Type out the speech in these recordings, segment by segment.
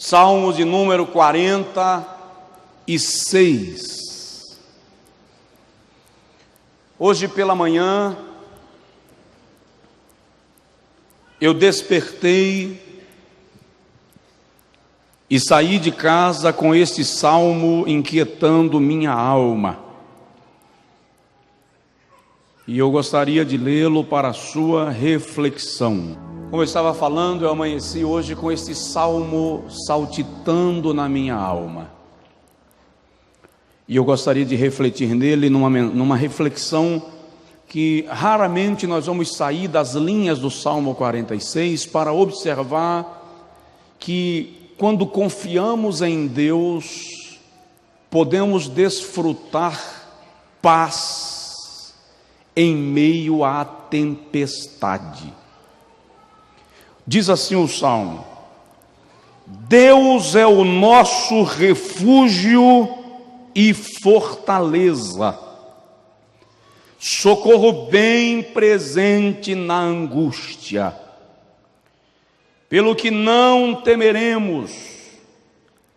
Salmo de número 46. Hoje pela manhã, eu despertei e saí de casa com este salmo inquietando minha alma. E eu gostaria de lê-lo para a sua reflexão. Como eu estava falando, eu amanheci hoje com este salmo saltitando na minha alma. E eu gostaria de refletir nele numa reflexão que raramente nós vamos sair das linhas do Salmo 46 para observar que quando confiamos em Deus, podemos desfrutar paz em meio à tempestade. Diz assim o Salmo: Deus é o nosso refúgio e fortaleza, socorro bem presente na angústia. Pelo que não temeremos,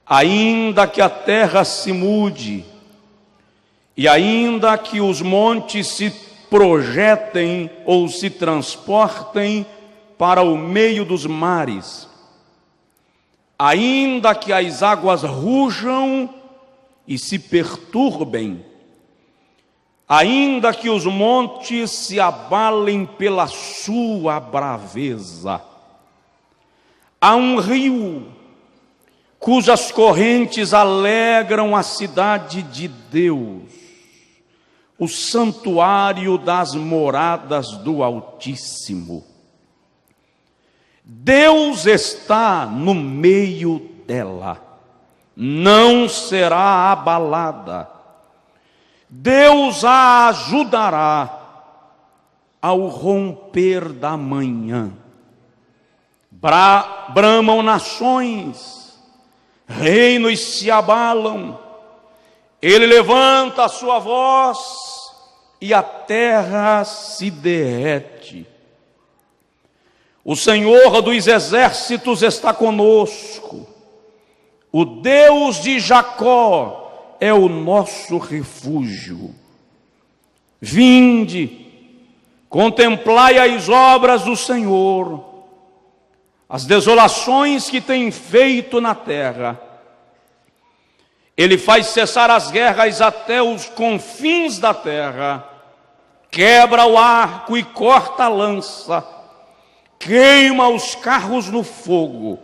ainda que a terra se mude, e ainda que os montes se projetem ou se transportem para o meio dos mares, ainda que as águas rujam e se perturbem, ainda que os montes se abalem pela sua braveza, há um rio cujas correntes alegram a cidade de Deus, o santuário das moradas do Altíssimo. Deus está no meio dela, não será abalada. Deus a ajudará ao romper da manhã. Bramam nações, reinos se abalam. Ele levanta a sua voz e a terra se derrete. O Senhor dos exércitos está conosco. O Deus de Jacó é o nosso refúgio. Vinde, contemplai as obras do Senhor, as desolações que tem feito na terra. Ele faz cessar as guerras até os confins da terra, quebra o arco e corta a lança, queima os carros no fogo.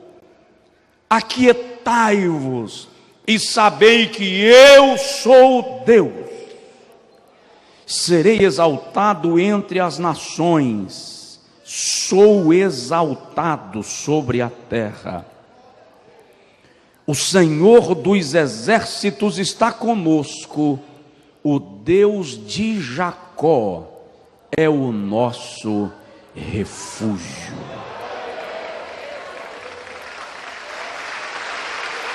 Aquietai-vos e sabei que eu sou Deus. Serei exaltado entre as nações, sou exaltado sobre a terra. O Senhor dos exércitos está conosco, o Deus de Jacó é o nosso refúgio.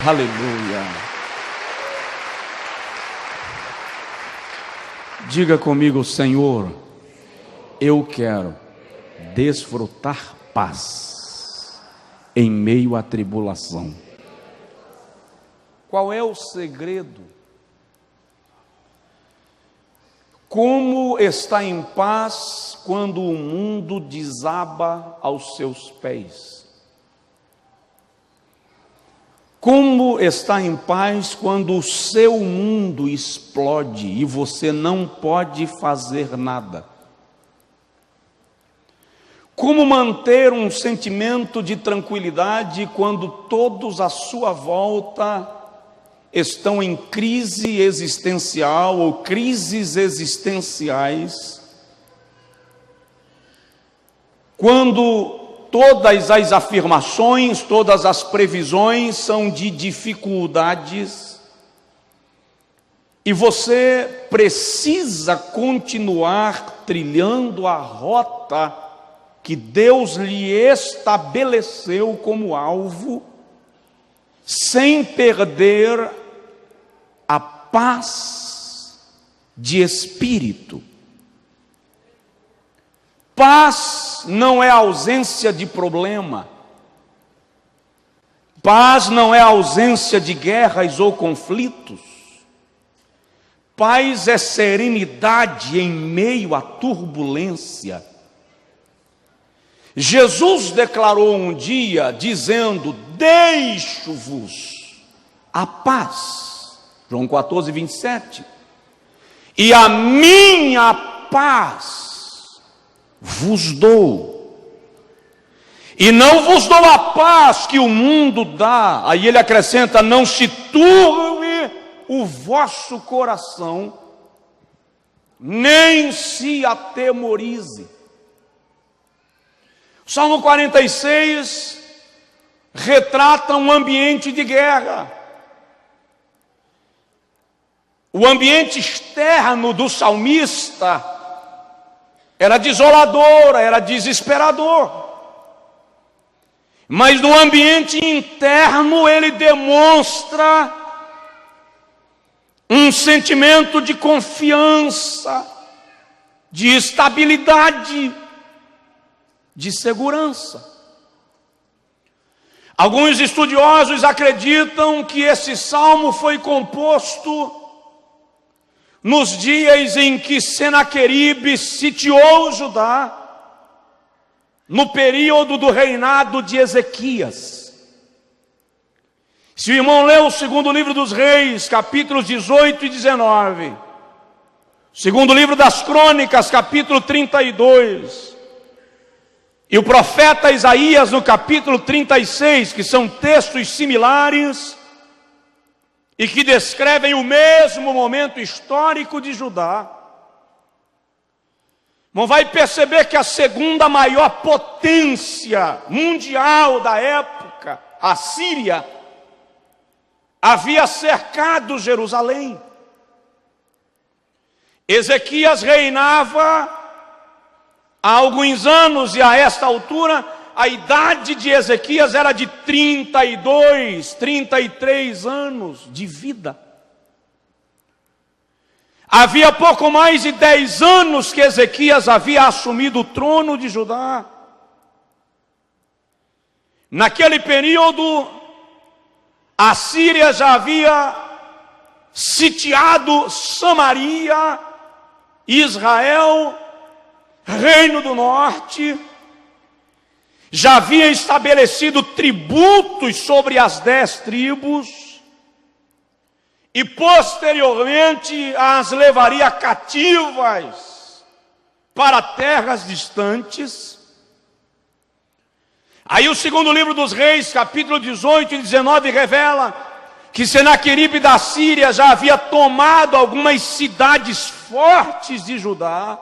Aleluia. Diga comigo: Senhor, eu quero desfrutar paz em meio à tribulação. Qual é o segredo? Como está em paz quando o mundo desaba aos seus pés? Como está em paz quando o seu mundo explode e você não pode fazer nada? Como manter um sentimento de tranquilidade quando todos à sua volta estão em crise existencial ou crises existenciais? Quando todas as afirmações, todas as previsões são de dificuldades, e você precisa continuar trilhando a rota que Deus lhe estabeleceu como alvo, sem perder a paz de espírito. Paz não é ausência de problema. Paz não é ausência de guerras ou conflitos. Paz é serenidade em meio à turbulência. Jesus declarou um dia, dizendo: deixo-vos a paz. João 14, 27. E a minha paz vos dou. E não vos dou a paz que o mundo dá. Aí ele acrescenta: não se turbe o vosso coração, nem se atemorize. O Salmo 46 retrata um ambiente de guerra. O ambiente externo do salmista era desolador, era desesperador. Mas no ambiente interno ele demonstra um sentimento de confiança, de estabilidade, de segurança. Alguns estudiosos acreditam que esse salmo foi composto nos dias em que Senaqueribe sitiou Judá, no período do reinado de Ezequias. Se o irmão lê o segundo livro dos Reis, capítulos 18 e 19, segundo livro das Crônicas, capítulo 32, e o profeta Isaías no capítulo 36, que são textos similares e que descrevem o mesmo momento histórico de Judá, não vai perceber que a segunda maior potência mundial da época, a Síria, havia cercado Jerusalém. Ezequias reinava há alguns anos, e a esta altura a idade de Ezequias era de 32, 33 anos de vida. Havia pouco mais de 10 anos que Ezequias havia assumido o trono de Judá. Naquele período, a Síria já havia sitiado Samaria, Israel, Reino do Norte, já havia estabelecido tributos sobre as 10 tribos, e posteriormente as levaria cativas para terras distantes. Aí o segundo livro dos Reis, capítulo 18 e 19, revela que Senaqueribe da Síria já havia tomado algumas cidades fortes de Judá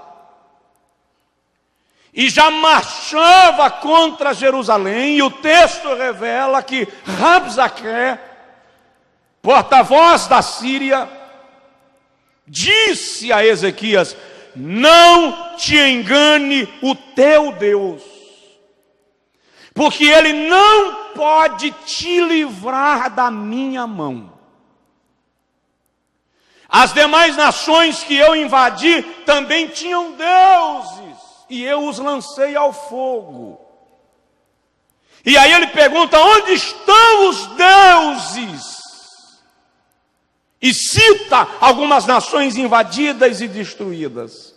e já marchava contra Jerusalém. E o texto revela que Rabsaqué, porta-voz da Síria, disse a Ezequias: não te engane o teu Deus, porque ele não pode te livrar da minha mão. As demais nações que eu invadi também tinham deuses, e eu os lancei ao fogo. E aí ele pergunta: onde estão os deuses? E cita algumas nações invadidas e destruídas.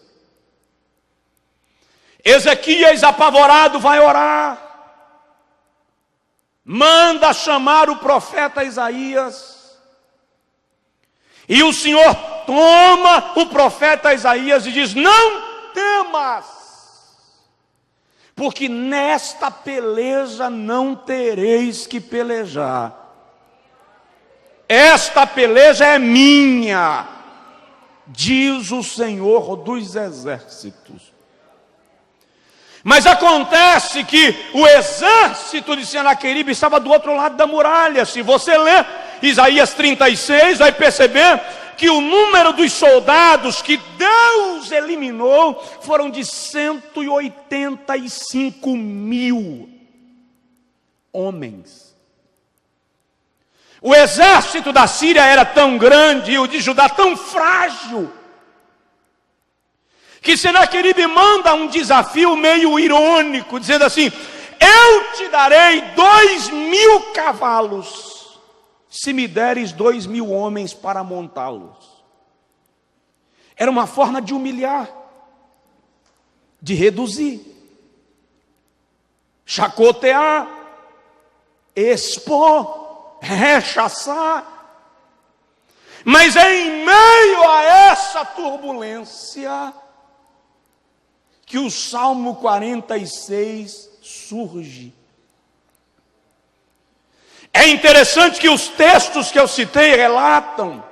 Ezequias, apavorado, vai orar. Manda chamar o profeta Isaías. E o Senhor toma o profeta Isaías e diz: não temas, porque nesta peleja não tereis que pelejar. Esta peleja é minha, diz o Senhor dos Exércitos. Mas acontece que o exército de Senaqueribe estava do outro lado da muralha. Se você ler Isaías 36, vai perceber que o número dos soldados que Deus eliminou foram de 185 mil homens. O exército da Síria era tão grande e o de Judá tão frágil, que Senaqueribe manda um desafio meio irônico, dizendo assim: eu te darei 2.000 cavalos, se me deres 2.000 homens para montá-los. Era uma forma de humilhar, de reduzir, chacotear, expor, rechaçar. Mas em meio a essa turbulência, que o Salmo 46 surge. É interessante que os textos que eu citei relatam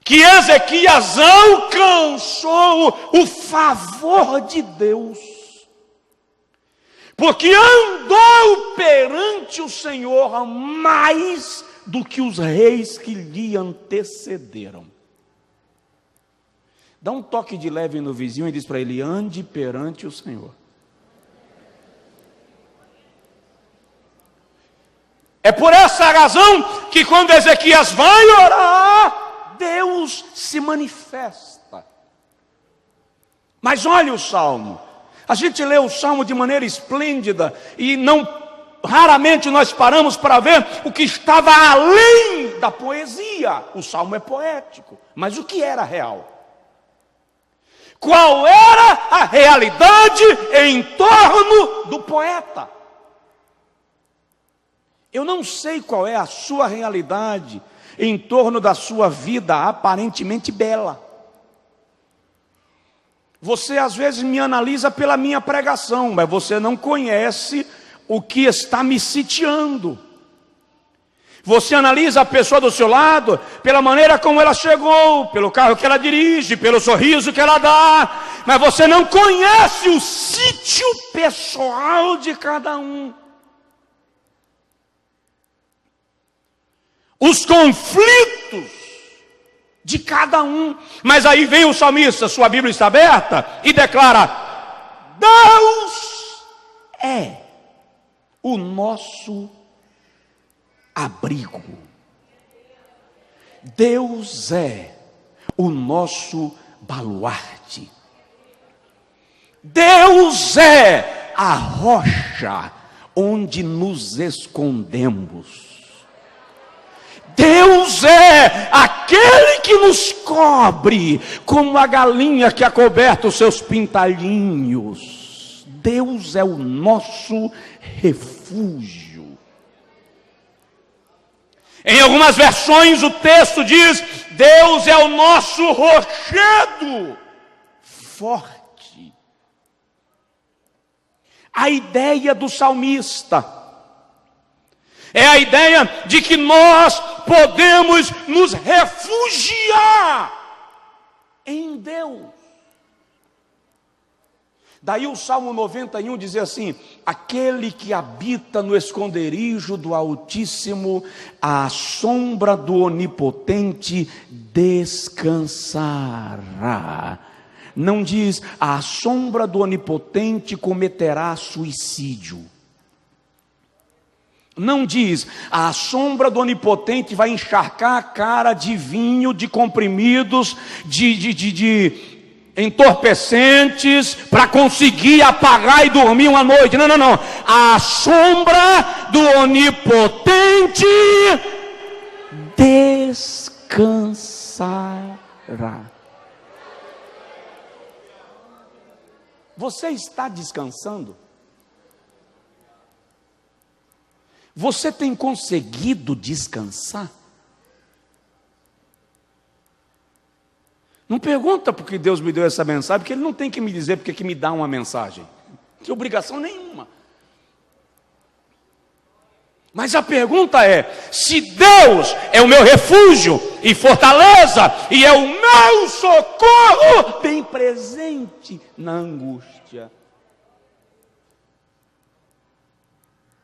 que Ezequias alcançou o favor de Deus, porque andou perante o Senhor mais do que os reis que lhe antecederam. Dá um toque de leve no vizinho e diz para ele: ande perante o Senhor. É por essa razão que quando Ezequias vai orar, Deus se manifesta. Mas olha o Salmo. A gente lê o Salmo de maneira esplêndida e raramente nós paramos para ver o que estava além da poesia. O Salmo é poético, mas o que era real? Qual era a realidade em torno do poeta? Eu não sei qual é a sua realidade em torno da sua vida aparentemente bela. Você às vezes me analisa pela minha pregação, mas você não conhece o que está me sitiando. Você analisa a pessoa do seu lado pela maneira como ela chegou, pelo carro que ela dirige, pelo sorriso que ela dá, mas você não conhece o sítio pessoal de cada um. Os conflitos de cada um. Mas aí vem o salmista, sua Bíblia está aberta, e declara: Deus é o nosso abrigo. Deus é o nosso baluarte. Deus é a rocha onde nos escondemos. Deus é aquele que nos cobre, como a galinha que acoberta os seus pintalhinhos. Deus é o nosso refúgio. Em algumas versões o texto diz: Deus é o nosso rochedo forte. A ideia do salmista é a ideia de que nós podemos nos refugiar em Deus. Daí o Salmo 91 diz assim: aquele que habita no esconderijo do Altíssimo, à sombra do Onipotente descansará. Não diz: à sombra do Onipotente cometerá suicídio. Não diz: a sombra do Onipotente vai encharcar a cara de vinho, de comprimidos, de entorpecentes, para conseguir apagar e dormir uma noite. Não, não, não. A sombra do Onipotente descansará. Você está descansando? Você tem conseguido descansar? Não pergunta porque Deus me deu essa mensagem, porque Ele não tem que me dizer porque que me dá uma mensagem. Não tem obrigação nenhuma. Mas a pergunta é: se Deus é o meu refúgio e fortaleza, e é o meu socorro bem presente na angústia,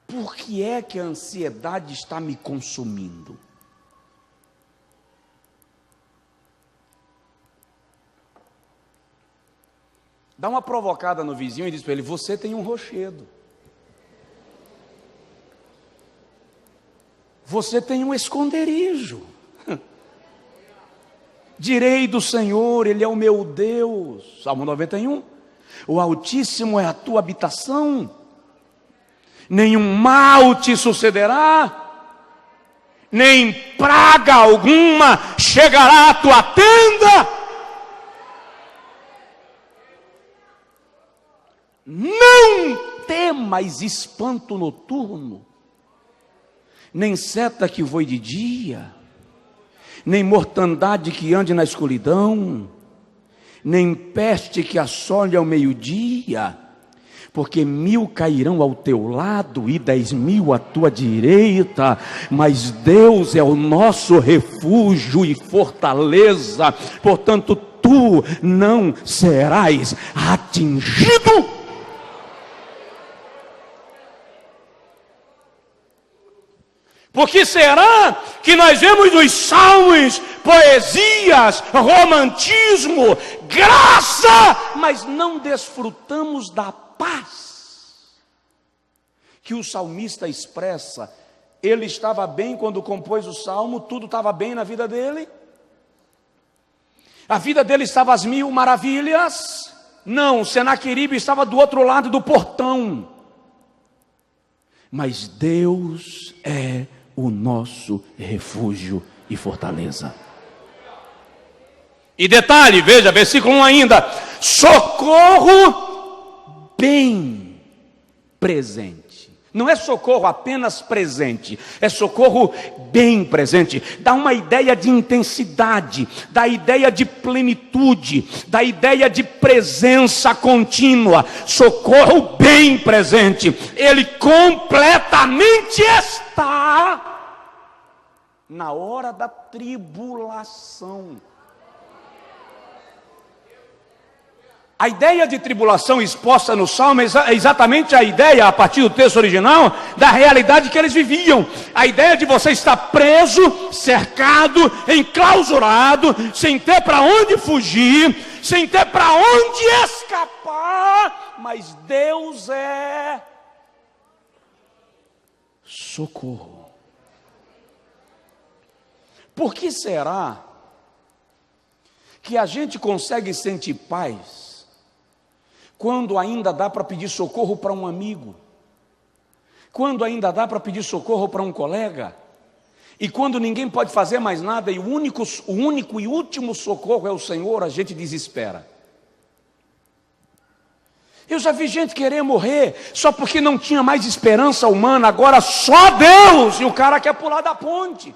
por que é que a ansiedade está me consumindo? Dá uma provocada no vizinho e diz para ele: você tem um rochedo. Você tem um esconderijo. Direi do Senhor, Ele é o meu Deus. Salmo 91. O Altíssimo é a tua habitação. nenhum mal te sucederá, nem praga alguma chegará à tua tenda. Não temas espanto noturno, nem seta que voe de dia, nem mortandade que ande na escuridão, nem peste que assole ao meio-dia. Porque 1000 cairão ao teu lado e 10.000 à tua direita, mas Deus é o nosso refúgio e fortaleza, portanto tu não serás atingido. Por que será que nós vemos nos salmos, poesias, romantismo, graça, mas não desfrutamos da paz que o salmista expressa? Ele estava bem quando compôs o salmo, tudo estava bem na vida dele? A vida dele estava às 1000 maravilhas? Não, Senaqueribe estava do outro lado do portão. Mas Deus é o nosso refúgio e fortaleza. E detalhe, veja, versículo 1 ainda: socorro bem presente. Não é socorro apenas presente, é socorro bem presente. Dá uma ideia de intensidade, dá ideia de plenitude, dá ideia de presença contínua. Socorro bem presente. Ele completamente está na hora da tribulação. A ideia de tribulação exposta no Salmo é exatamente a ideia, a partir do texto original, da realidade que eles viviam. A ideia de você estar preso, cercado, enclausurado, sem ter para onde fugir, sem ter para onde escapar, mas Deus é socorro. Por que será que a gente consegue sentir paz quando ainda dá para pedir socorro para um amigo, quando ainda dá para pedir socorro para um colega, e quando ninguém pode fazer mais nada, e o único e último socorro é o Senhor, a gente desespera? Eu já vi gente querer morrer só porque não tinha mais esperança humana, agora só Deus, e o cara quer pular da ponte.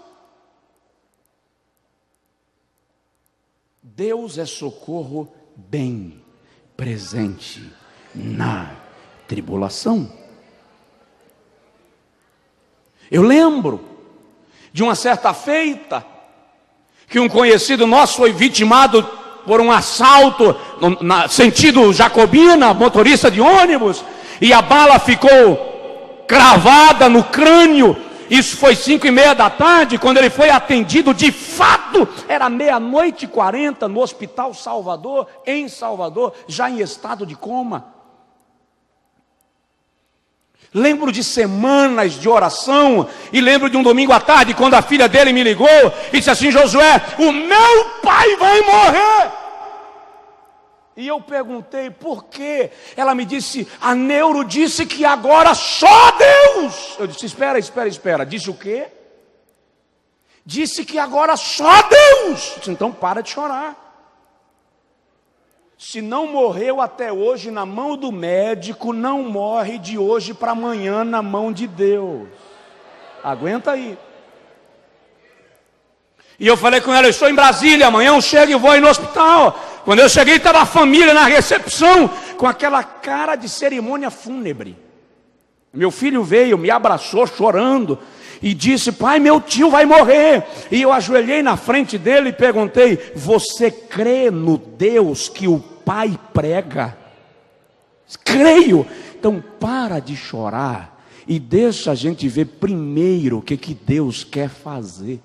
Deus é socorro bem presente na tribulação. Eu lembro de uma certa feita que um conhecido nosso foi vitimado por um assalto na sentido Jacobina, motorista de ônibus, e a bala ficou cravada no crânio. Isso foi 5:30 da tarde, quando ele foi atendido. De fato, era 00:40 no Hospital Salvador, em Salvador, já em estado de coma. Lembro de semanas de oração, e lembro de um domingo à tarde, quando a filha dele me ligou e disse assim: Josué, o meu pai vai morrer. E eu perguntei por quê. Ela me disse: a neuro disse que agora só Deus. Eu disse: espera. Disse o quê? Disse que agora só Deus. Eu disse: então para de chorar. Se não morreu até hoje na mão do médico, não morre de hoje para amanhã na mão de Deus. Aguenta aí. E eu falei com ela: eu estou em Brasília, amanhã eu chego e vou aí no hospital. Quando eu cheguei, estava a família na recepção, com aquela cara de cerimônia fúnebre. Meu filho veio, me abraçou chorando e disse: pai, meu tio vai morrer. E eu ajoelhei na frente dele e perguntei: você crê no Deus que o pai prega? Creio. Então para de chorar e deixa a gente ver primeiro o que Deus quer fazer.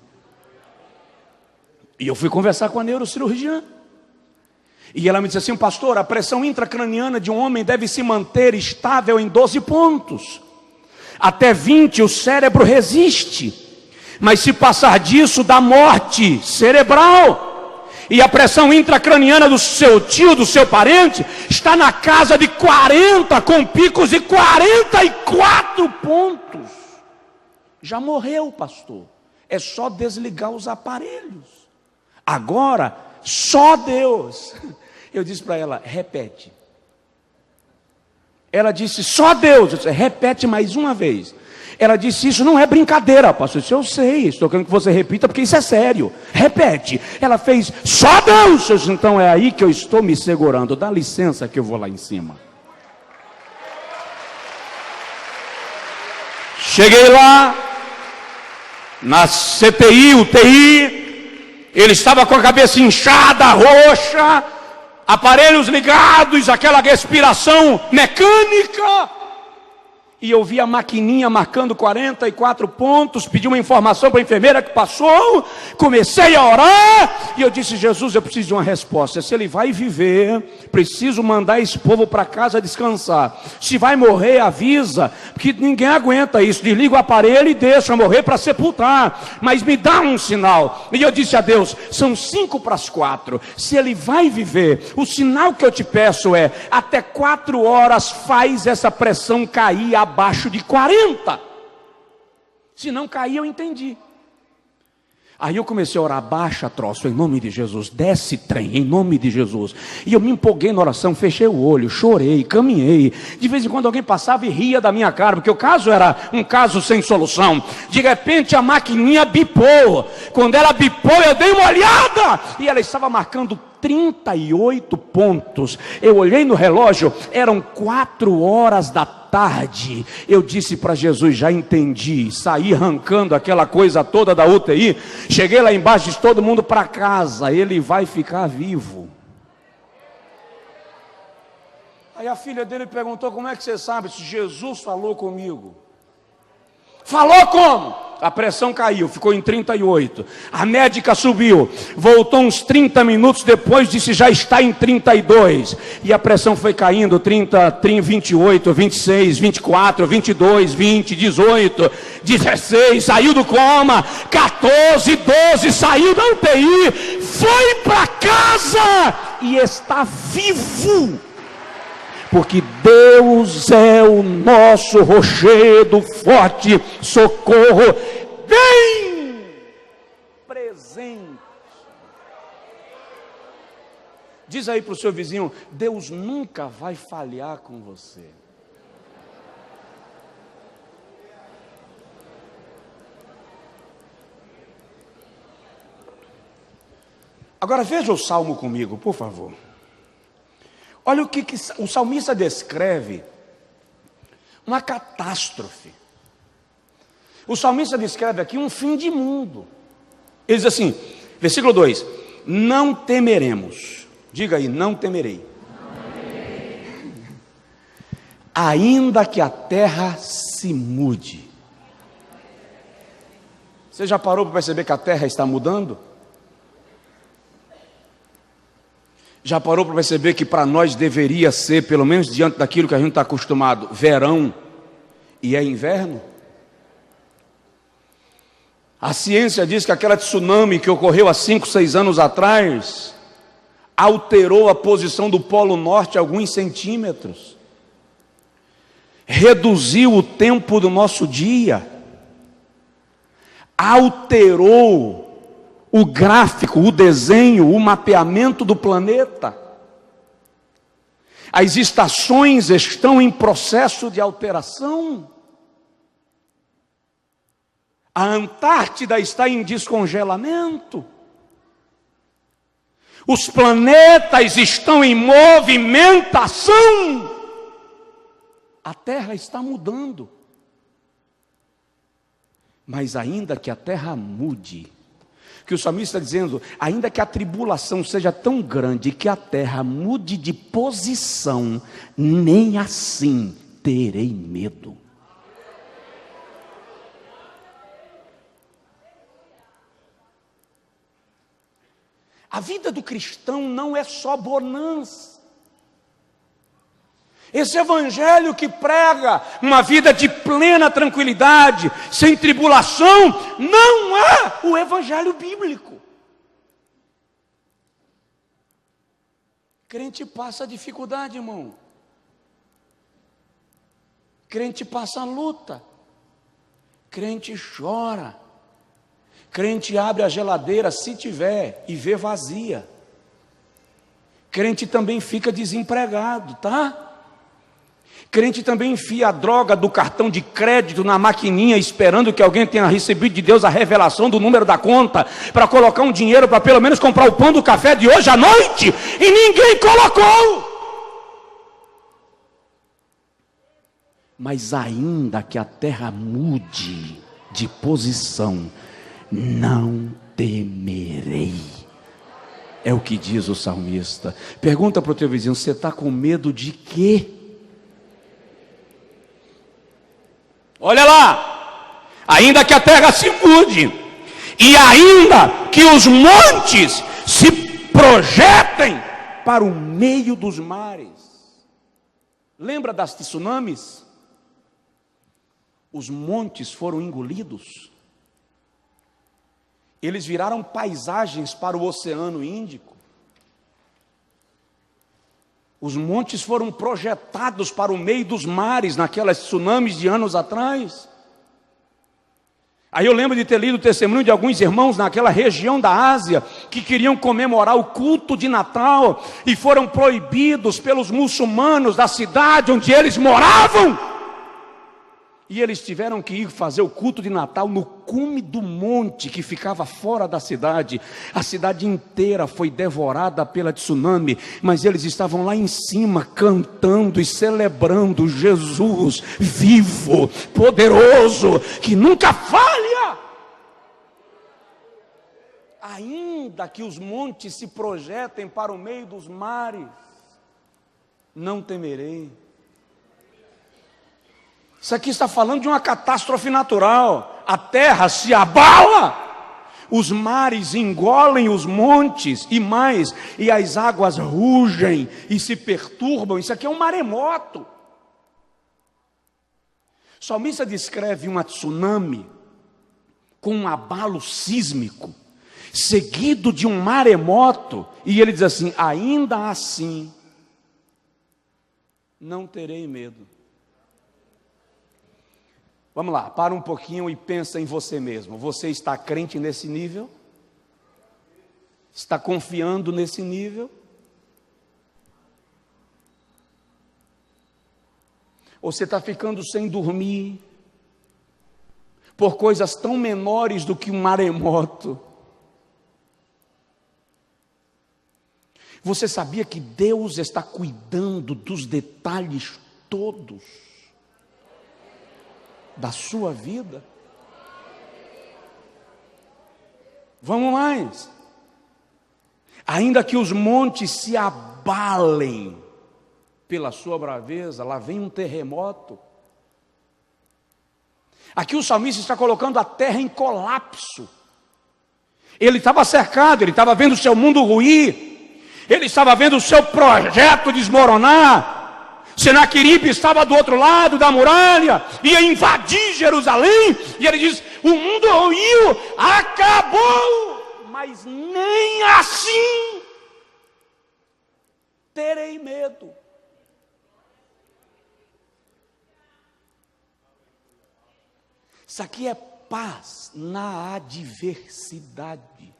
E eu fui conversar com a neurocirurgiã. E ela me disse assim: pastor, a pressão intracraniana de um homem deve se manter estável em 12 pontos. Até 20 o cérebro resiste, mas se passar disso dá morte cerebral. E a pressão intracraniana do seu tio, do seu parente, está na casa de 40, com picos de 44 pontos. Já morreu, pastor. É só desligar os aparelhos. Agora, só Deus. Eu disse para ela, repete. Ela disse, só Deus. Eu disse, repete mais uma vez. Ela disse, isso não é brincadeira, pastor. Eu disse, eu sei, estou querendo que você repita, porque isso é sério. Repete. Ela fez, só Deus. Eu disse, então é aí que eu estou me segurando. Dá licença que eu vou lá em cima. Cheguei lá, na CTI, UTI, ele estava com a cabeça inchada, roxa, aparelhos ligados, aquela respiração mecânica. E eu vi a maquininha marcando 44 pontos, pedi uma informação para a enfermeira que passou, comecei a orar, e eu disse, Jesus, eu preciso de uma resposta. Se ele vai viver, preciso mandar esse povo para casa descansar. Se vai morrer, avisa, porque ninguém aguenta isso, desliga o aparelho e deixa morrer para sepultar, mas me dá um sinal. E eu disse a Deus, são 3:55, se ele vai viver, o sinal que eu te peço é, até 4 horas faz essa pressão cair abaixo de 40. Se não cair, eu entendi. Aí eu comecei a orar, baixa troço, em nome de Jesus, desce trem, em nome de Jesus. E eu me empolguei na oração, fechei o olho, chorei, caminhei. De vez em quando alguém passava e ria da minha cara, porque o caso era um caso sem solução. De repente a maquininha bipou. Quando ela bipou, eu dei uma olhada, e ela estava marcando 38 pontos. Eu olhei no relógio, eram 4 horas da tarde. Eu disse para Jesus, já entendi. Saí arrancando aquela coisa toda da UTI. Cheguei lá embaixo, disse todo mundo para casa, ele vai ficar vivo. Aí a filha dele perguntou, como é que você sabe? Se Jesus falou comigo. Falou como? A pressão caiu, ficou em 38. A médica subiu, voltou uns 30 minutos depois, disse já está em 32. E a pressão foi caindo, 30, 28, 26, 24, 22, 20, 18, 16, saiu do coma, 14, 12, saiu da UTI, foi para casa e está vivo. Porque Deus é o nosso rochedo forte, socorro bem presente. Diz aí para o seu vizinho, Deus nunca vai falhar com você. Agora veja o salmo comigo, por favor. Olha o que o salmista descreve, uma catástrofe. O salmista descreve aqui um fim de mundo. Ele diz assim, versículo 2, não temeremos, diga aí, não temerei. Ainda que a terra se mude. Você já parou para perceber que a terra está mudando? Já parou para perceber que para nós deveria ser, pelo menos diante daquilo que a gente está acostumado, verão e é inverno? A ciência diz que aquela tsunami que ocorreu há 5, 6 anos atrás alterou a posição do Polo Norte alguns centímetros, reduziu o tempo do nosso dia, alterou o gráfico, o desenho, o mapeamento do planeta. As estações estão em processo de alteração. A Antártida está em descongelamento. Os planetas estão em movimentação. A Terra está mudando. Mas ainda que a Terra mude, que o salmista está dizendo, ainda que a tribulação seja tão grande que a terra mude de posição, nem assim terei medo. A vida do cristão não é só bonança. Esse evangelho que prega uma vida de plena tranquilidade, sem tribulação, não é o evangelho bíblico. Crente passa dificuldade, irmão. Crente passa luta. Crente chora. Crente abre a geladeira, se tiver, e vê vazia. Crente também fica desempregado, tá? Crente também enfia a droga do cartão de crédito na maquininha, esperando que alguém tenha recebido de Deus a revelação do número da conta, para colocar um dinheiro para pelo menos comprar o pão do café de hoje à noite, e ninguém colocou. Mas ainda que a terra mude de posição, não temerei. É o que diz o salmista. Pergunta para o teu vizinho: você está com medo de quê? Olha lá, ainda que a terra se mude, e ainda que os montes se projetem para o meio dos mares. Lembra das tsunamis? Os montes foram engolidos. Eles viraram paisagens para o Oceano Índico. Os montes foram projetados para o meio dos mares, naquelas tsunamis de anos atrás. Aí eu lembro de ter lido o testemunho de alguns irmãos naquela região da Ásia, que queriam comemorar o culto de Natal, e foram proibidos pelos muçulmanos da cidade onde eles moravam. E eles tiveram que ir fazer o culto de Natal no cume do monte que ficava fora da cidade. A cidade inteira foi devorada pela tsunami, mas eles estavam lá em cima cantando e celebrando Jesus vivo, poderoso, que nunca falha. Ainda que os montes se projetem para o meio dos mares, não temerei. Isso aqui está falando de uma catástrofe natural. A terra se abala, os mares engolem os montes e mais, e as águas rugem e se perturbam. Isso aqui é um maremoto. O salmista descreve uma tsunami com um abalo sísmico, seguido de um maremoto, e ele diz assim: ainda assim, não terei medo. Vamos lá, para um pouquinho e pensa em você mesmo. Você está crente nesse nível? Está confiando nesse nível? Ou você está ficando sem dormir por coisas tão menores do que um maremoto? Você sabia que Deus está cuidando dos detalhes todos da sua vida? Vamos mais. Ainda que os montes se abalem pela sua braveza, lá vem um terremoto. Aqui o salmista está colocando a terra em colapso. Ele estava cercado, ele estava vendo o seu mundo ruir, ele estava vendo o seu projeto desmoronar. Senaqueribe estava do outro lado da muralha, ia invadir Jerusalém, e ele diz: o mundo ruiu, acabou, mas nem assim terei medo. Isso aqui é paz na adversidade,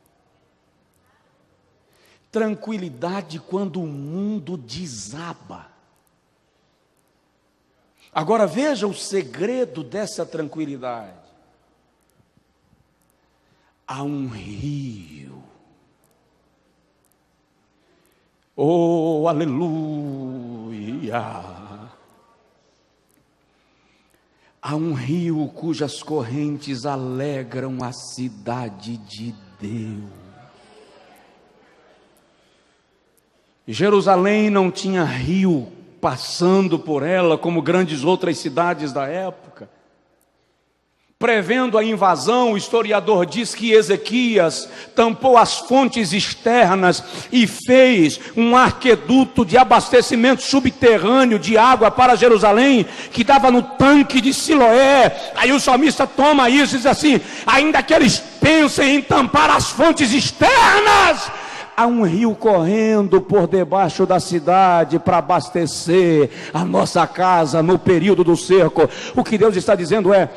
tranquilidade quando o mundo desaba. Agora veja o segredo dessa tranquilidade. Há um rio. Oh, aleluia! Há um rio cujas correntes alegram a cidade de Deus. Jerusalém não tinha rio passando por ela, como grandes outras cidades da época. Prevendo a invasão, o historiador diz que Ezequias tampou as fontes externas e fez um arqueduto de abastecimento subterrâneo de água para Jerusalém, que dava no tanque de Siloé. Aí o salmista toma isso e diz assim: ainda que eles pensem em tampar as fontes externas, há um rio correndo por debaixo da cidade para abastecer a nossa casa no período do cerco. O que Deus está dizendo é: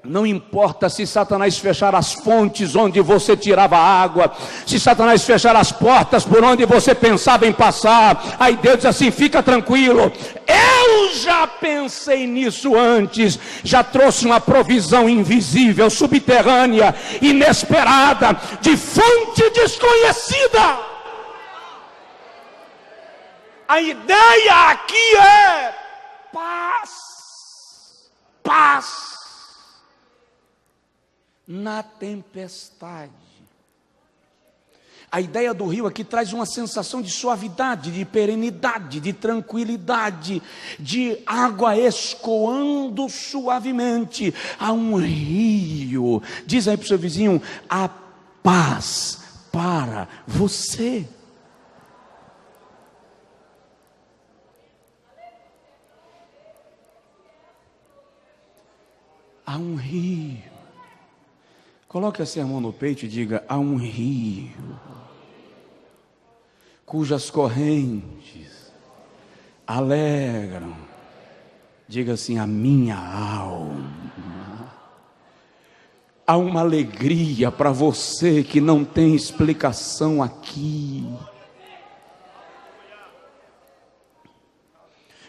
não importa se Satanás fechar as fontes onde você tirava água, se Satanás fechar as portas por onde você pensava em passar, aí Deus diz assim: fica tranquilo, eu já pensei nisso antes, já trouxe uma provisão invisível, subterrânea, inesperada, de fonte desconhecida. A ideia aqui é paz, paz na tempestade. A ideia do rio aqui traz uma sensação de suavidade, de perenidade, de tranquilidade, de água escoando suavemente. Há um rio, diz aí para o seu vizinho: a paz para você. Há um rio. Coloque assim a mão no peito e diga: há um rio cujas correntes alegram. Diga assim: a minha alma. Há uma alegria para você que não tem explicação aqui.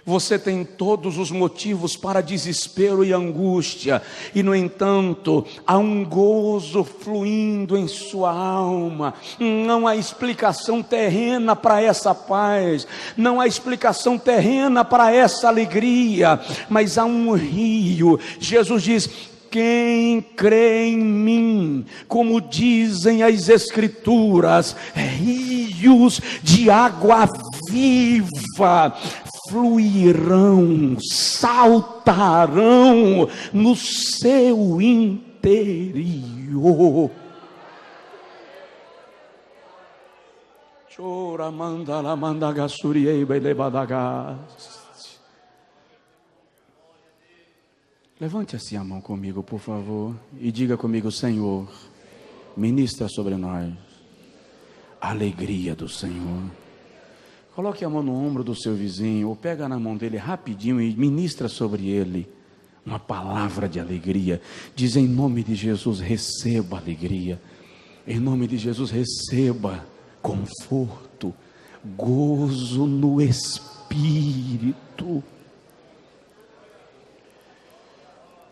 Você tem todos os motivos para desespero e angústia, e no entanto, há um gozo fluindo em sua alma. Não há explicação terrena para essa paz, não há explicação terrena para essa alegria, mas há um rio. Jesus diz: quem crê em mim, como dizem as Escrituras, rios de água viva fluirão, saltarão no seu interior. Chora mandala mandagassuriei belebadagas. Levante assim a mão comigo, por favor, e diga comigo: Senhor, ministra sobre nós a alegria do Senhor. Coloque a mão no ombro do seu vizinho, ou pega na mão dele rapidinho e ministra sobre ele uma palavra de alegria. Diz: em nome de Jesus, receba alegria. Em nome de Jesus, receba conforto, gozo no Espírito.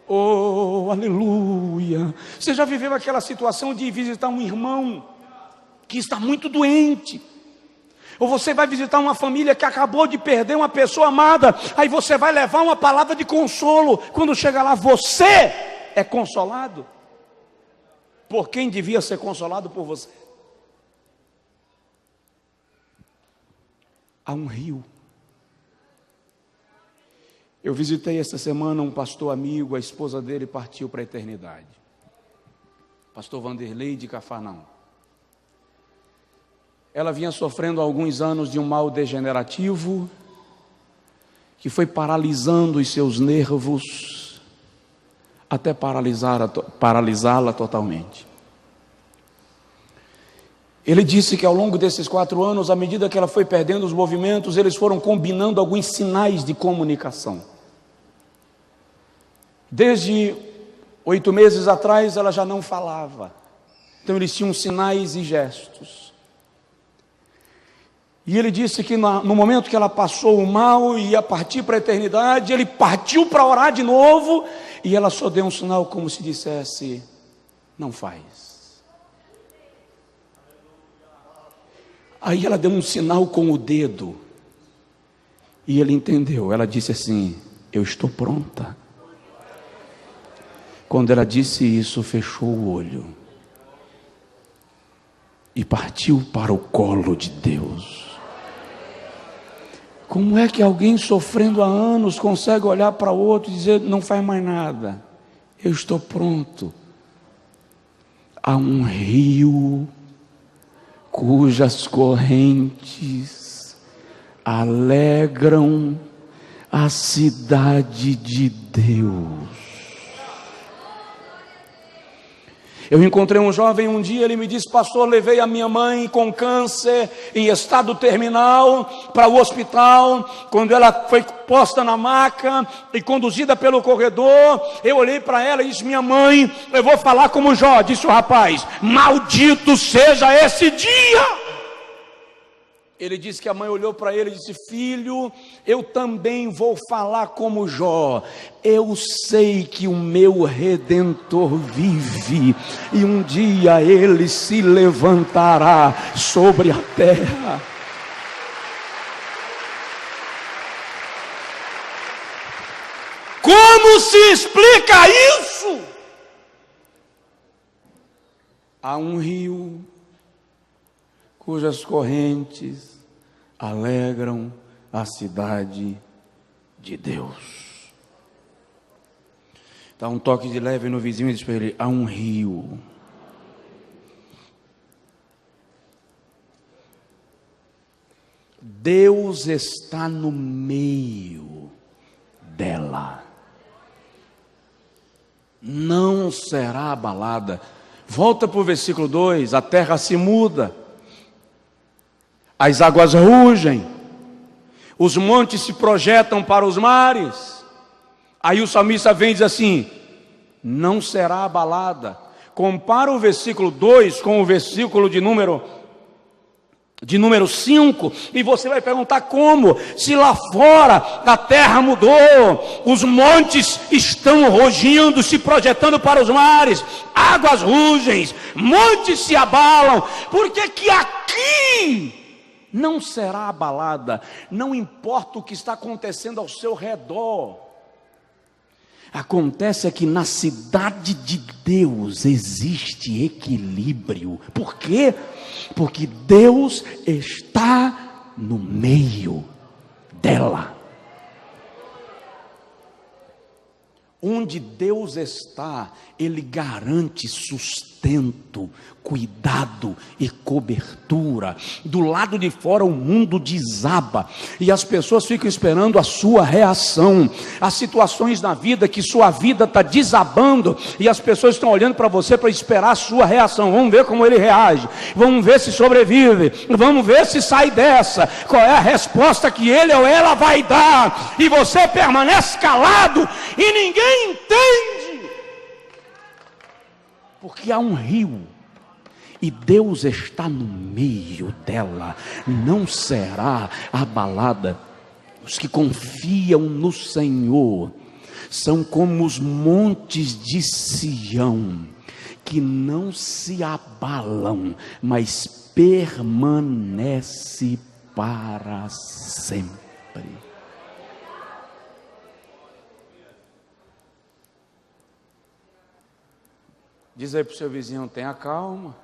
Oh, aleluia! Você já viveu aquela situação de visitar um irmão que está muito doente? Ou você vai visitar uma família que acabou de perder uma pessoa amada, aí você vai levar uma palavra de consolo. Quando chega lá, você é consolado por quem devia ser consolado por você. Há um rio. Eu visitei esta semana um pastor amigo, a esposa dele partiu para a eternidade. Pastor Vanderlei de Cafarnaum. Ela vinha sofrendo há alguns anos de um mal degenerativo, que foi paralisando os seus nervos, até paralisá-la totalmente. Ele disse que ao longo desses 4 anos, à medida que ela foi perdendo os movimentos, eles foram combinando alguns sinais de comunicação. Desde 8 meses atrás, ela já não falava. Então eles tinham sinais e gestos. E ele disse que no momento que ela passou o mal e ia partir para a eternidade, ele partiu para orar de novo, e ela só deu um sinal como se dissesse: não faz. Aí ela deu um sinal com o dedo, e ele entendeu. Ela disse assim: eu estou pronta. Quando ela disse isso, fechou o olho e partiu para o colo de Deus. Como é que alguém sofrendo há anos consegue olhar para o outro e dizer: não faz mais nada, eu estou pronto? Há um rio cujas correntes alegram a cidade de Deus. Eu encontrei um jovem um dia, ele me disse: pastor, levei a minha mãe com câncer em estado terminal para o hospital. Quando ela foi posta na maca e conduzida pelo corredor, eu olhei para ela e disse: minha mãe, eu vou falar como Jó. Disse o rapaz: maldito seja esse dia. Ele disse que a mãe olhou para ele e disse: filho, eu também vou falar como Jó. Eu sei que o meu Redentor vive, e um dia ele se levantará sobre a terra. Como se explica isso? Há um rio cujas correntes alegram a cidade de Deus. Dá um toque de leve no vizinho e diz para ele: há um rio. Deus está no meio dela. Não será abalada. Volta para o versículo 2: a terra se muda, as águas rugem, os montes se projetam para os mares. Aí o salmista vem e diz assim: não será abalada. Compara o versículo 2 com o versículo de número 5, e você vai perguntar: como? Se lá fora a terra mudou, os montes estão rugindo, se projetando para os mares, águas rugem, montes se abalam, por que aqui não será abalada? Não importa o que está acontecendo ao seu redor. Acontece é que na cidade de Deus existe equilíbrio. Por quê? Porque Deus está no meio dela. Onde Deus está, Ele garante sustento, cuidado e cobertura. Do lado de fora o mundo desaba e as pessoas ficam esperando a sua reação. Há situações na vida que sua vida está desabando e as pessoas estão olhando para você para esperar a sua reação. Vamos ver como ele reage, vamos ver se sobrevive, vamos ver se sai dessa. Qual é a resposta que ele ou ela vai dar? E você permanece calado e ninguém entende, porque há um rio e Deus está no meio dela. Não será abalada. Os que confiam no Senhor são como os montes de Sião, que não se abalam, mas permanece para sempre. Diz aí para o seu vizinho: tenha calma.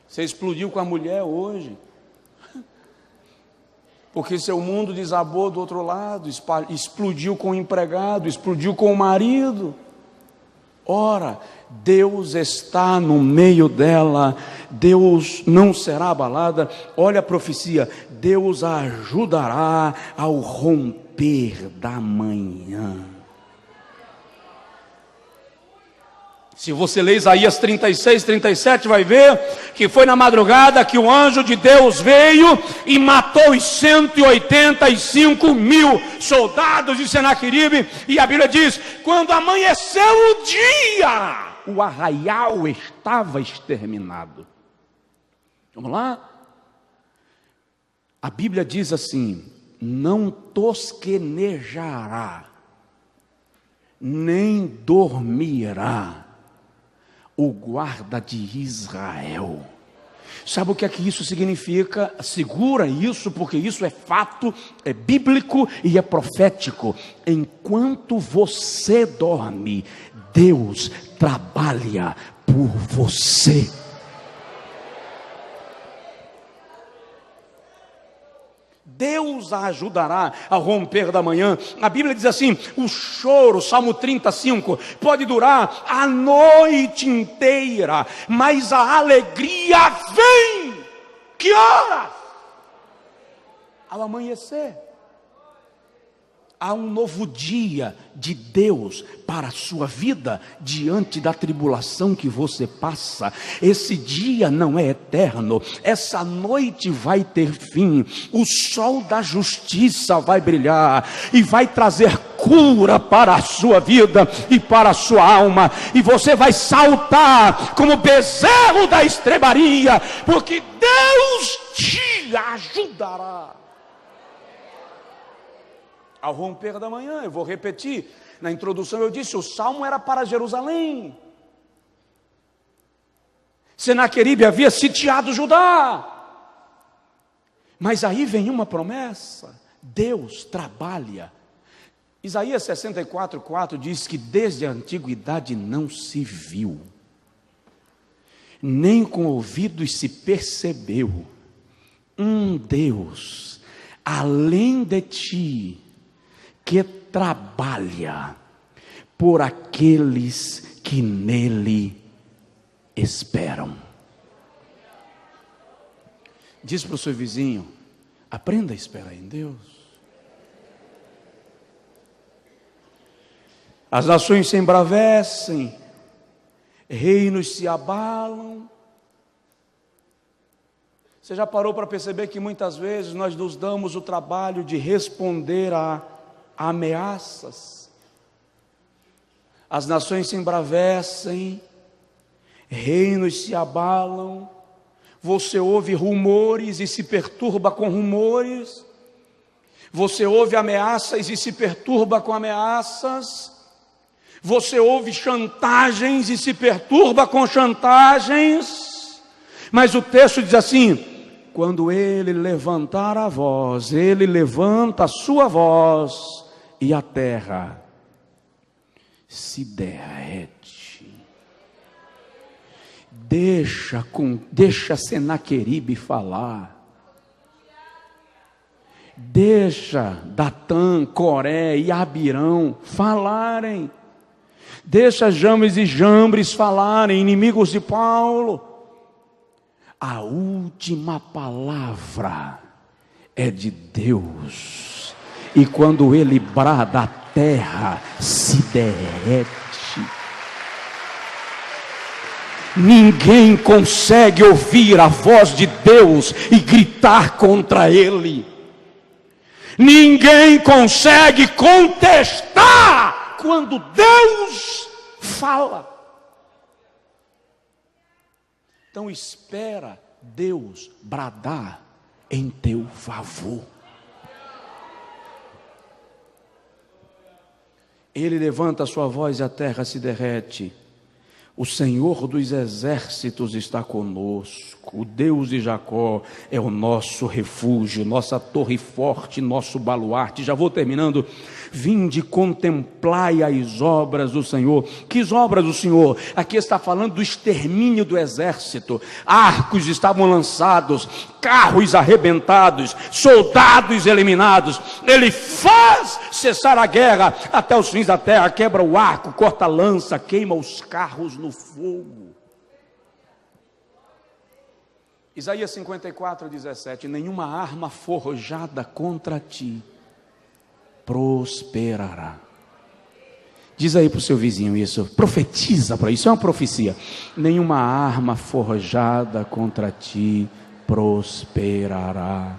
Você explodiu com a mulher hoje, porque seu mundo desabou do outro lado. Explodiu com o empregado, explodiu com o marido. Ora, Deus está no meio dela. Deus não será abalada. Olha a profecia: Deus a ajudará ao romper da manhã. Se você ler Isaías 36, 37, vai ver que foi na madrugada que o anjo de Deus veio e matou os 185 mil soldados de Senaqueribe. E a Bíblia diz: quando amanheceu o dia, o arraial estava exterminado. Vamos lá? A Bíblia diz assim: não tosquenejará, nem dormirá o guarda de Israel. Sabe o que é que isso significa? Segura isso, porque isso é fato, é bíblico e é profético. Enquanto você dorme, Deus trabalha por você. Deus a ajudará a romper da manhã. A Bíblia diz assim: o choro, Salmo 35, pode durar a noite inteira, mas a alegria vem. Que horas? Ao amanhecer. Há um novo dia de Deus para a sua vida diante da tribulação que você passa. Esse dia não é eterno, essa noite vai ter fim. O sol da justiça vai brilhar e vai trazer cura para a sua vida e para a sua alma, e você vai saltar como bezerro da estrebaria, porque Deus te ajudará. Ao romper da manhã, eu vou repetir, na introdução eu disse, o salmo era para Jerusalém. Senaqueribe havia sitiado Judá. Mas aí vem uma promessa, Deus trabalha. Isaías 64:4 diz que desde a antiguidade não se viu, nem com ouvidos se percebeu, um Deus além de ti, que trabalha por aqueles que nele esperam. Diz para o seu vizinho, aprenda a esperar em Deus. As nações se embravecem, reinos se abalam. Você já parou para perceber que muitas vezes nós nos damos o trabalho de responder a ameaças? As nações se embravecem, reinos se abalam, você ouve rumores e se perturba com rumores, você ouve ameaças e se perturba com ameaças, você ouve chantagens e se perturba com chantagens, mas o texto diz assim, quando ele levantar a voz, ele levanta a sua voz, e a terra se derrete. Deixa Senaqueribe falar. Deixa Datã, Coré e Abirão falarem. Deixa James e Jambres falarem, inimigos de Paulo. A última palavra é de Deus. E quando ele brada, a terra se derrete. Ninguém consegue ouvir a voz de Deus e gritar contra ele. Ninguém consegue contestar quando Deus fala. Então espera Deus bradar em teu favor. Ele levanta a sua voz e a terra se derrete. O Senhor dos exércitos está conosco. O Deus de Jacó é o nosso refúgio, nossa torre forte, nosso baluarte. Já vou terminando. Vinde, contemplai as obras do Senhor. Que obras do Senhor? Aqui está falando do extermínio do exército. Arcos estavam lançados, carros arrebentados, soldados eliminados. Ele faz cessar a guerra até os fins da terra, quebra o arco, corta a lança, queima os carros no fogo. Isaías 54:17, nenhuma arma forjada contra ti prosperará. Diz aí para o seu vizinho isso, profetiza para isso, é uma profecia. Nenhuma arma forjada contra ti prosperará.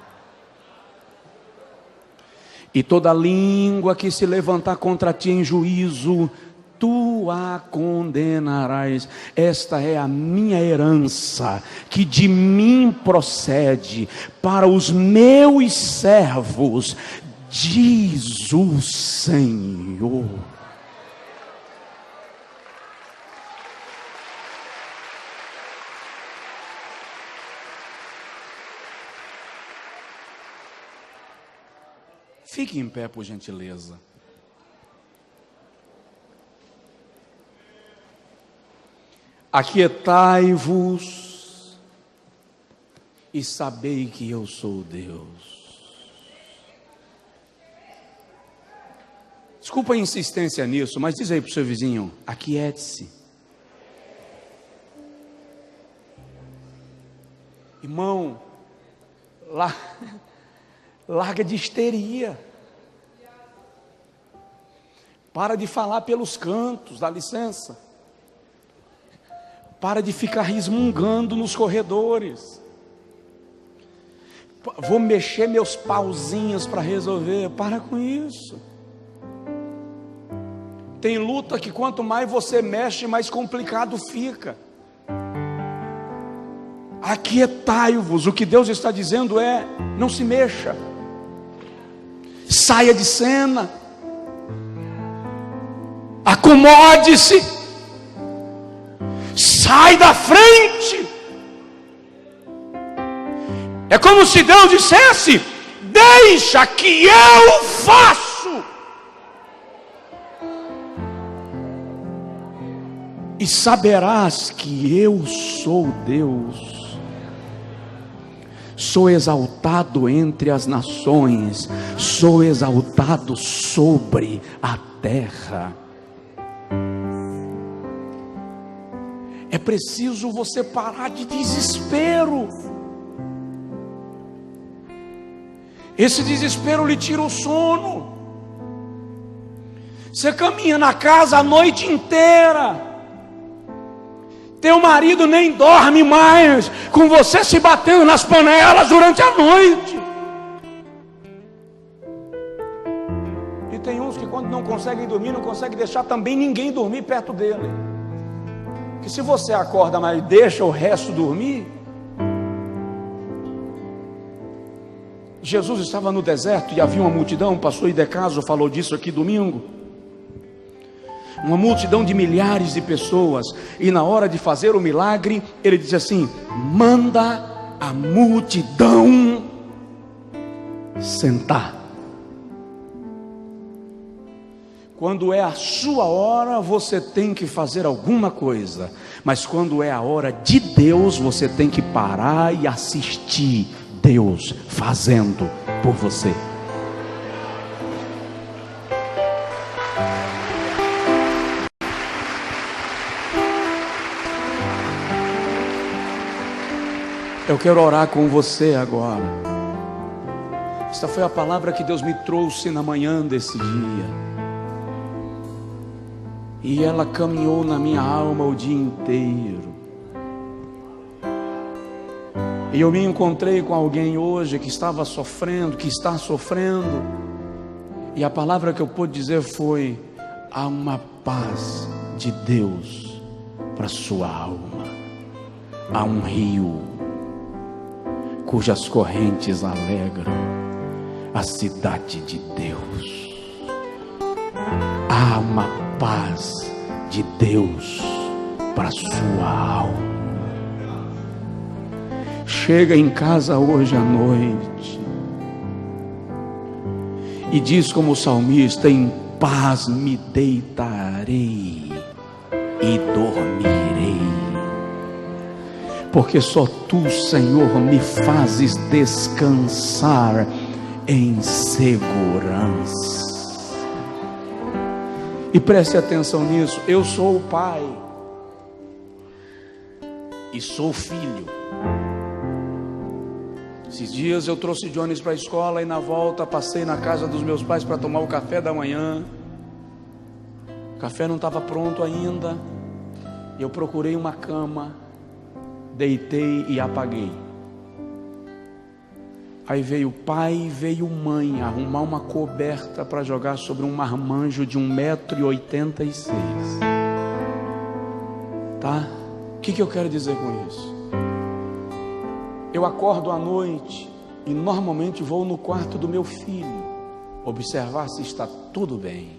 E toda língua que se levantar contra ti em juízo, tu a condenarás. Esta é a minha herança, que de mim procede para os meus servos, diz o Senhor. Fique em pé, por gentileza. Aquietai-vos e sabei que eu sou Deus. Desculpa a insistência nisso, mas diz aí para o seu vizinho, aquiete-se. Irmão, larga de histeria. Para de falar pelos cantos, dá licença. Para de ficar resmungando nos corredores. Vou mexer meus pauzinhos para resolver. Para com isso. Tem luta que quanto mais você mexe, mais complicado fica. Aquietai-vos. O que Deus está dizendo é: não se mexa. Saia de cena. Acomode-se. Sai da frente. É como se Deus dissesse: deixa que eu faço. E saberás que eu sou Deus. Sou exaltado entre as nações, sou exaltado sobre a terra. É preciso você parar de desespero. Esse desespero lhe tira o sono. Você caminha na casa a noite inteira. Teu marido nem dorme mais, com você se batendo nas panelas durante a noite. E tem uns que quando não conseguem dormir, não conseguem deixar também ninguém dormir perto dele. Que se você acorda, mas deixa o resto dormir. Jesus estava no deserto e havia uma multidão, o pastor Idecaso falou disso aqui domingo. Uma multidão de milhares de pessoas, e na hora de fazer o milagre, ele disse assim: manda a multidão sentar. Quando é a sua hora, você tem que fazer alguma coisa, mas quando é a hora de Deus, você tem que parar e assistir Deus fazendo por você. Eu quero orar com você agora. Esta foi a palavra que Deus me trouxe na manhã desse dia. E ela caminhou na minha alma o dia inteiro. E eu me encontrei com alguém hoje que estava sofrendo, que está sofrendo. E a palavra que eu pude dizer foi: há uma paz de Deus para sua alma. Há um rio cujas correntes alegram a cidade de Deus. Há uma paz de Deus para sua alma. Chega em casa hoje à noite e diz como o salmista: em paz me deitarei e dormirei, porque só tu, Senhor, me fazes descansar em segurança. E preste atenção nisso: eu sou o pai e sou filho. Esses dias eu trouxe Jones para a escola e na volta passei na casa dos meus pais para tomar o café da manhã. O café não estava pronto ainda. Eu procurei uma cama, deitei e apaguei. Aí veio pai e veio mãe arrumar uma coberta para jogar sobre um marmanjo de 1,86 m. Tá? O que eu quero dizer com isso? Eu acordo à noite e normalmente vou no quarto do meu filho observar se está tudo bem.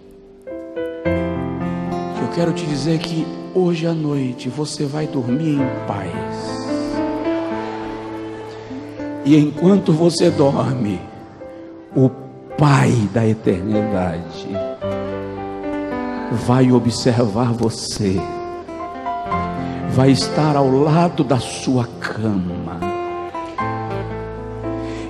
Eu quero te dizer que hoje à noite você vai dormir em paz. E enquanto você dorme, o Pai da eternidade vai observar você, vai estar ao lado da sua cama.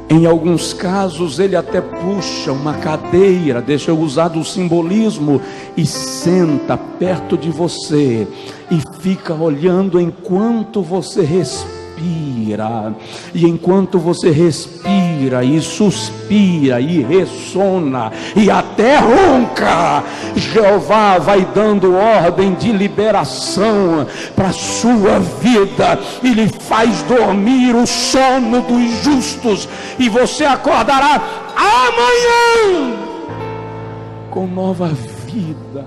Em alguns casos ele até puxa uma cadeira, deixa eu usar do simbolismo, e senta perto de você e fica olhando enquanto você respira respira, e enquanto você respira e suspira e ressona e até ronca, Jeová vai dando ordem de liberação para a sua vida, e lhe faz dormir o sono dos justos, e você acordará amanhã com nova vida,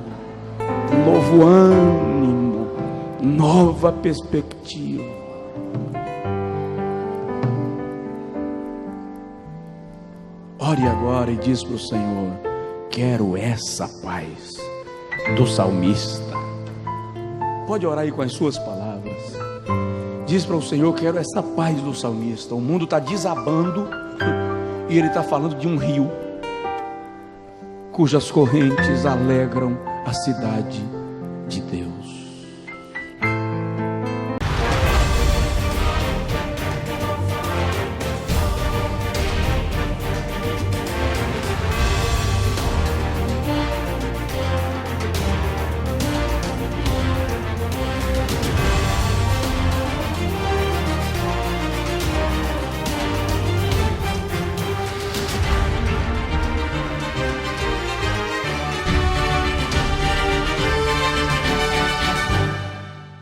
novo ânimo, nova perspectiva. Ore agora e diz para o Senhor: quero essa paz do salmista. Pode orar aí com as suas palavras. Diz para o Senhor: quero essa paz do salmista. O mundo está desabando e ele está falando de um rio cujas correntes alegram a cidade de Deus.